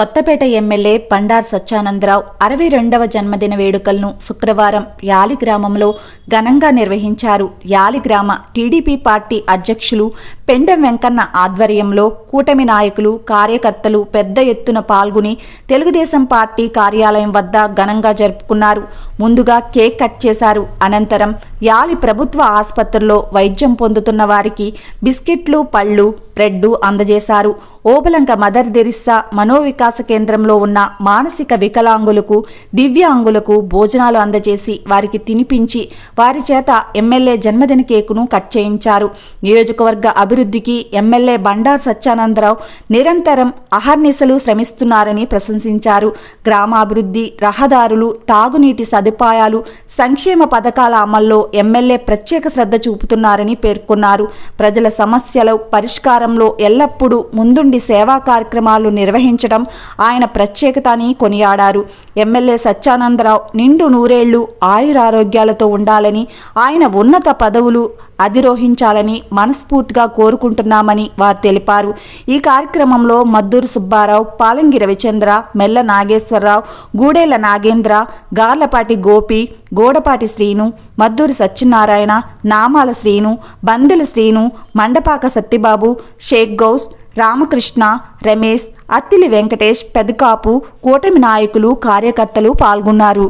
Kothapeta MLA Bandaru Satyananda Rao 62వ జన్మదిన వేడుకలను శుక్రవారం యాలి గ్రామంలో ఘనంగా నిర్వహించారు. యాలి గ్రామ టీడీపీ పార్టీ అధ్యక్షులు పెండెం వెంకన్న ఆధ్వర్యంలో కూటమి నాయకులు, కార్యకర్తలు పెద్ద ఎత్తున పాల్గొని తెలుగుదేశం పార్టీ కార్యాలయం వద్ద ఘనంగా జరుపుకున్నారు. ముందుగా కేక్ కట్ చేశారు. అనంతరం యాలి ప్రభుత్వ ఆసుపత్రిలో వైద్యం పొందుతున్న వారికి బిస్కెట్లు, పళ్ళు, బ్రెడ్ అందజేశారు. ఓబలంక మదర్ తెరిస్సా మనోవికాస కేంద్రంలో ఉన్న మానసిక వికలాంగులకు, దివ్యాంగులకు భోజనాలు అందజేసి వారికి తినిపించి వారి చేత ఎమ్మెల్యే జన్మదిన కేకును కట్ చేయించారు. నియోజకవర్గ అభివృద్ధికి ఎమ్మెల్యే బండారు సత్యానందరావు నిరంతరం అహర్నిశలు శ్రమిస్తున్నారని ప్రశంసించారు. గ్రామాభివృద్ధి, రహదారులు, తాగునీటి సదుపాయాలు, సంక్షేమ పథకాల అమల్లో ఎమ్మెల్యే ప్రత్యేక శ్రద్ధ చూపుతున్నారని పేర్కొన్నారు. ప్రజల సమస్యల పరిష్కారంలో ఎల్లప్పుడూ ముందుండి సేవా కార్యక్రమాలు నిర్వహించడం ఆయన ప్రత్యేకత అని కొనియాడారు. ఎమ్మెల్యే సత్యానందరావు నిండు నూరేళ్లు ఆయురారోగ్యాలతో ఉండాలని, ఆయన ఉన్నత పదవులు అధిరోహించాలని మనస్ఫూర్తిగా కోరుకుంటున్నామని వారు తెలిపారు. ఈ కార్యక్రమంలో మద్దూరు సుబ్బారావు, పాలంగి రవిచంద్ర, మెల్ల నాగేశ్వరరావు, గూడేల నాగేంద్ర, గార్లపాటి గోపి, గోడపాటి శ్రీను, మద్దూరు సత్యనారాయణ, నామాల శ్రీను, బందెల శ్రీను, మండపాక సత్యబాబు, షేక్ గౌస్, రామకృష్ణ, రమేష్, అత్తిలి వెంకటేష్, పెదకాపు, కూటమి నాయకులు, కార్యకర్తలు పాల్గొన్నారు.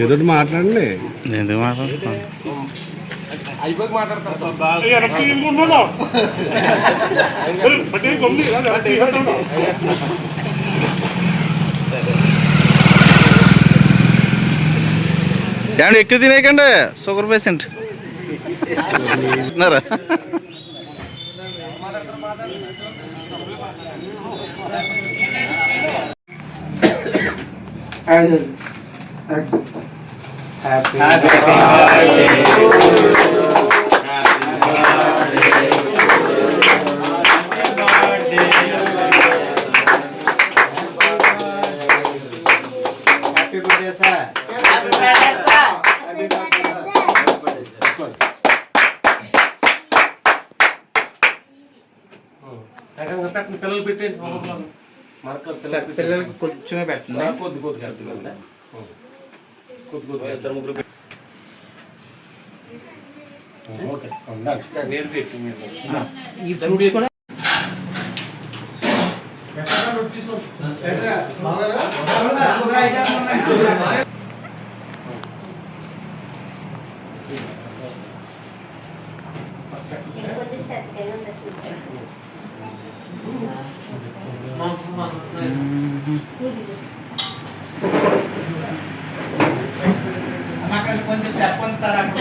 ఏదో మాట్లాడండి. ఎందుకు మాట్లాడుతాను? ఏమండి ఎక్కువ తినేయకండి, షుగర్ పేషెంట్ తిన్నారా? పిల్లలు పెట్టండి, పిల్లలకి కొంచెమే పెట్టండి. కొద్ది ఇద్దరు ముగ్గురు మీరు పెట్టి కొంచెం స్టెప్ ఉంది సార్, అక్కడ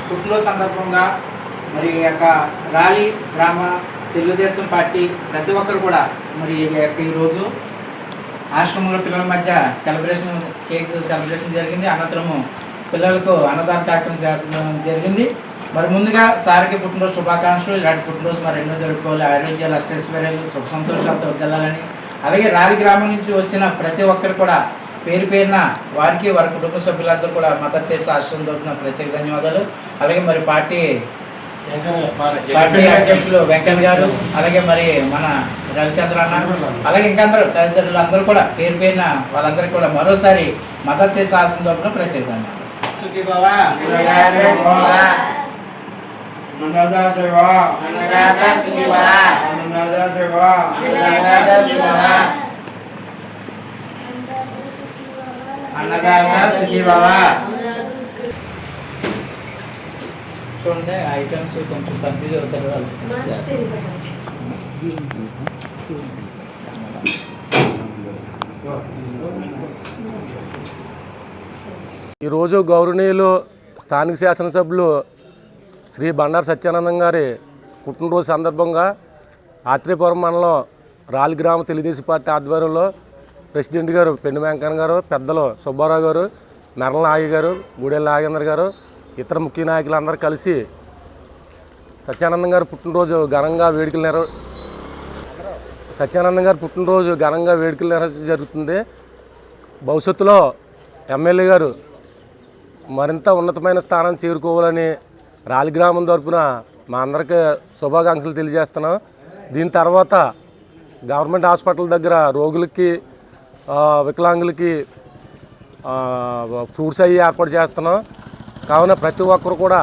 పుట్టినరోజు సందర్భంగా మరి యొక్క రాలి గ్రామ తెలుగుదేశం పార్టీ ప్రతి ఒక్కరు కూడా మరి ఈరోజు ఆశ్రమంలో పిల్లల మధ్య సెలబ్రేషన్ కేక్ సెలబ్రేషన్ జరిగింది. అనంతరము పిల్లలకు అన్నదాన కార్యక్రమం జరిగింది. మరి ముందుగా సార్కి పుట్టినరోజు శుభాకాంక్షలు. ఇలాంటి పుట్టినరోజు మరి ఎన్నో జరుపుకోవాలి, ఆరోగ్యాలు అష్టైశ్వర్యాలు సుఖ సంతోషాలతో వెళ్ళాలని. అలాగే రాలి గ్రామం నుంచి వచ్చిన ప్రతి ఒక్కరు కూడా పేరు పేరున వారికి వారి కుటుంబ సభ్యులందరూ కూడా మదర్ తెరెసా ఆశ్రమం తరపున ప్రత్యేక ధన్యవాదాలు. అలాగే మరి పార్టీ అధ్యక్షులు వెంకయ్య గారు, అలాగే మరి మన రవిచంద్ర అన్న, అలాగే ఇంకా అందరూ తదితరులు అందరూ కూడా పేరు పేరున వాళ్ళందరికీ కూడా మరోసారి మదర్ తెరెసా ఆశ్రమం తరపున ప్రత్యేక ధన్యవాదాలు. చూడండి ఐటమ్స్ కొంచెం కన్ఫ్యూజ్ అవుతారు వాళ్ళు. ఈరోజు గౌరవనీయులు స్థానిక శాసనసభ్యులు శ్రీ బండారు సత్యానందం గారి పుట్టినరోజు సందర్భంగా ఆత్రేయపురం మండలం రాలి గ్రామ తెలుగుదేశం పార్టీ ఆధ్వర్యంలో ప్రెసిడెంట్ గారు పెండు వెంకన్న గారు, పెద్దలు సుబ్బారావు గారు, మెరల నాగి గారు, గూడెల నాగేంద్ర గారు, ఇతర ముఖ్య నాయకులందరూ కలిసి సత్యానందం గారి పుట్టినరోజు ఘనంగా వేడుకలు జరుగుతుంది. భవిష్యత్తులో ఎమ్మెల్యే గారు మరింత ఉన్నతమైన స్థానం చేరుకోవాలని రాలి గ్రామం తరపున మా అందరికీ శుభాకాంక్షలు తెలియజేస్తున్నాం. దీని తర్వాత గవర్నమెంట్ హాస్పిటల్ దగ్గర రోగులకి వికలాంగులకి ఫ్రూట్స్ అవి ఏర్పాటు చేస్తున్నాం. కావున ప్రతి ఒక్కరు కూడా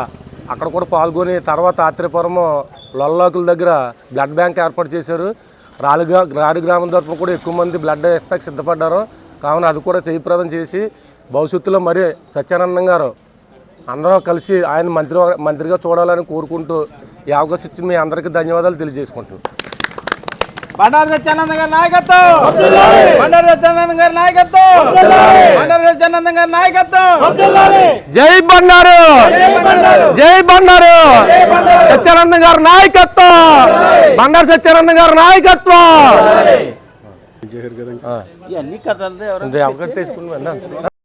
అక్కడ కూడా పాల్గొని తర్వాత ఆత్రేయపురం లొల్లాకుల దగ్గర బ్లడ్ బ్యాంక్ ఏర్పాటు చేశారు. రాలి గ్రామం తరపున కూడా ఎక్కువ మంది బ్లడ్ ఇస్తాకి సిద్ధపడ్డారు. కావున అది కూడా జయప్రదం చేసి భవిష్యత్తులో మరి సత్యానందం గారు అందరం కలిసి ఆయన మంత్రిగా చూడాలని కోరుకుంటూ ఈ అవకాశం ఇచ్చి మీ అందరికీ ధన్యవాదాలు తెలియజేసుకుంటున్నాను. బండారు సత్యానందం గారి నాయకత్వం, బండారు సత్యానందం గారి నాయకత్వం, బండారు సత్యానందం గారి నాయకత్వం. జై బండారు, జై బండారు, సత్యానందం గారి నాయకత్వం, బండారు సత్యానందం గారి నాయకత్వం. చేశారు కదండి. ఇవన్నీ కథలు అవకాశం తీసుకుని